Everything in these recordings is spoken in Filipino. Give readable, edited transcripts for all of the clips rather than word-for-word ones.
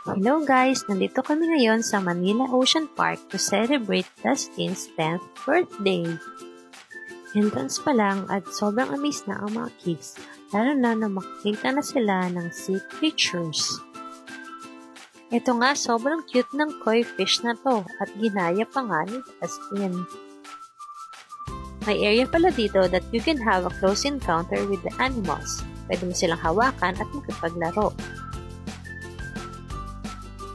Hello guys! Nandito kami ngayon sa Manila Ocean Park to celebrate Dustin's 10th birthday. Entrance pa lang at sobrang amazed na ang mga kids, lalo na makikita na sila ng sea creatures. Ito nga, sobrang cute ng koi fish na to at ginaya pa nga ni Dustin. May area pala dito that you can have a close encounter with the animals. Pwede mo silang hawakan at makipaglaro.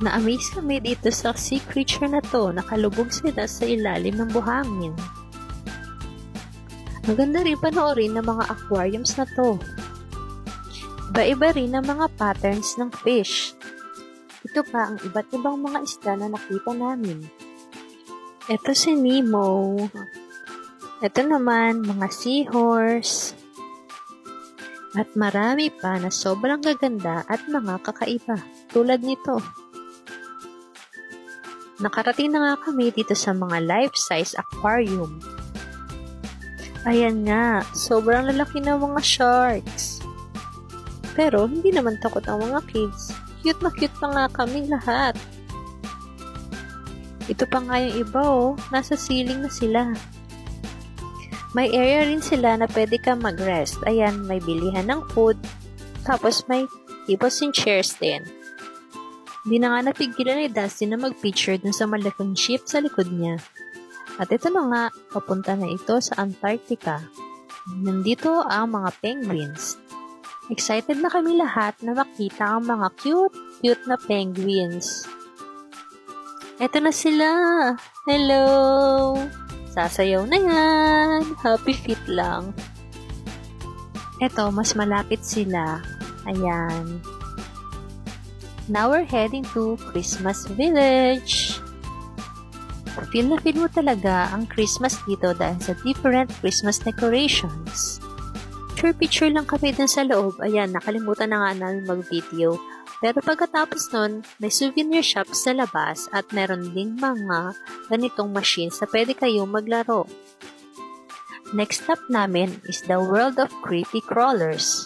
Na-amaze kami dito sa sea creature na to, nakalubog sila sa ilalim ng buhangin. Maganda rin panoorin ng mga aquariums na to. Iba-iba rin ang mga patterns ng fish. Ito pa ang iba't ibang mga isda na nakita namin. Ito si Nemo. Ito naman, mga seahorse. At marami pa na sobrang gaganda at mga kakaiba, tulad nito. Nakarating na nga kami dito sa mga life-size aquarium. Ayan nga, sobrang lalaki ng mga sharks. Pero hindi naman takot ang mga kids. Cute na cute pa nga kami lahat. Ito pa nga yung iba nasa ceiling na sila. May area rin sila na pwede ka mag-rest. Ayan, may bilihan ng food. Tapos may tables and chairs din. Hindi na nga napigilan ni Dustin na mag-picture dun sa malaking ship sa likod niya. At ito na nga, papunta na ito sa Antarctica. Nandito ang mga penguins. Excited na kami lahat na makita ang mga cute na penguins. Ito na sila! Hello! Sasayaw na yan! Happy feet lang. Ito, mas malapit sila. Ayan. Now we're heading to Christmas Village. Feel na feel mo talaga ang Christmas dito dahil sa different Christmas decorations. Picture lang kami dun sa loob. Ayan, nakalimutan na nga namin mag-video. Pero pagkatapos nun, may souvenir shop sa labas at meron ding mga ganitong machines na pwede kayong maglaro. Next stop namin is the World of Creepy Crawlers.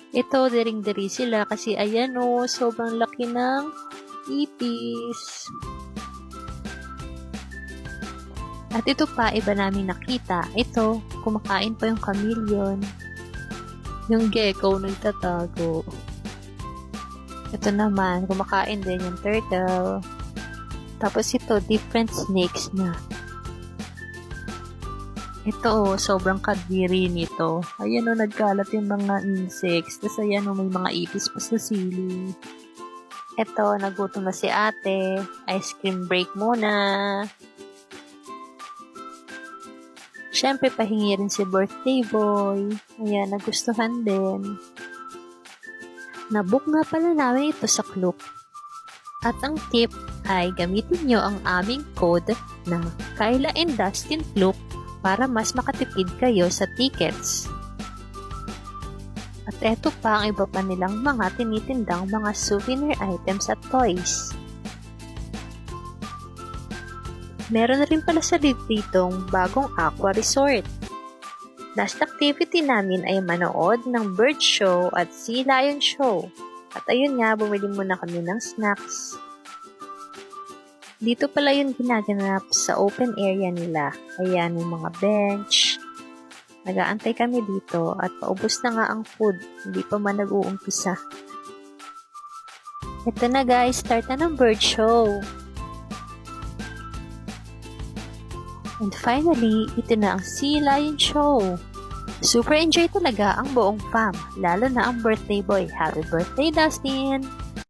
Ito, dering-deri sila kasi ayan sobrang laki ng ipis. At ito pa, iba namin nakita. Ito, kumakain pa yung chameleon. Yung gecko nagtatago. Ito naman, kumakain din yung turtle. Tapos ito, different snakes na. Ito, sobrang kadiri nito. Ayan nagkalat yung mga insects. Tapos ayan may mga ipis pa sa sili. Ito, nagutom na si ate. Ice cream break muna. Siyempre, pahingi rin si birthday boy. Ayan, nagustuhan din. Nabook nga pala namin ito sa Klook. At ang tip ay gamitin nyo ang aming code na Kyla and Dustin Klook para mas makatipid kayo sa tickets. At eto pa ang iba pa nilang mga tinitindang mga souvenir items at toys. Meron na rin pala sa ditong bagong aqua resort. Last activity namin ay manood ng bird show at sea lion show. At ayun nga, bumili muna kami ng snacks. Dito pala yung ginaganap sa open area nila. Ayan, yung mga bench. Nag-aantay kami dito at paubos na nga ang food. Hindi pa man nag-uumpisa. Ito na guys, start na ng bird show. And finally, ito na ang sea lion show. Super enjoy talaga ang buong fam, lalo na ang birthday boy. Happy birthday, Dustin!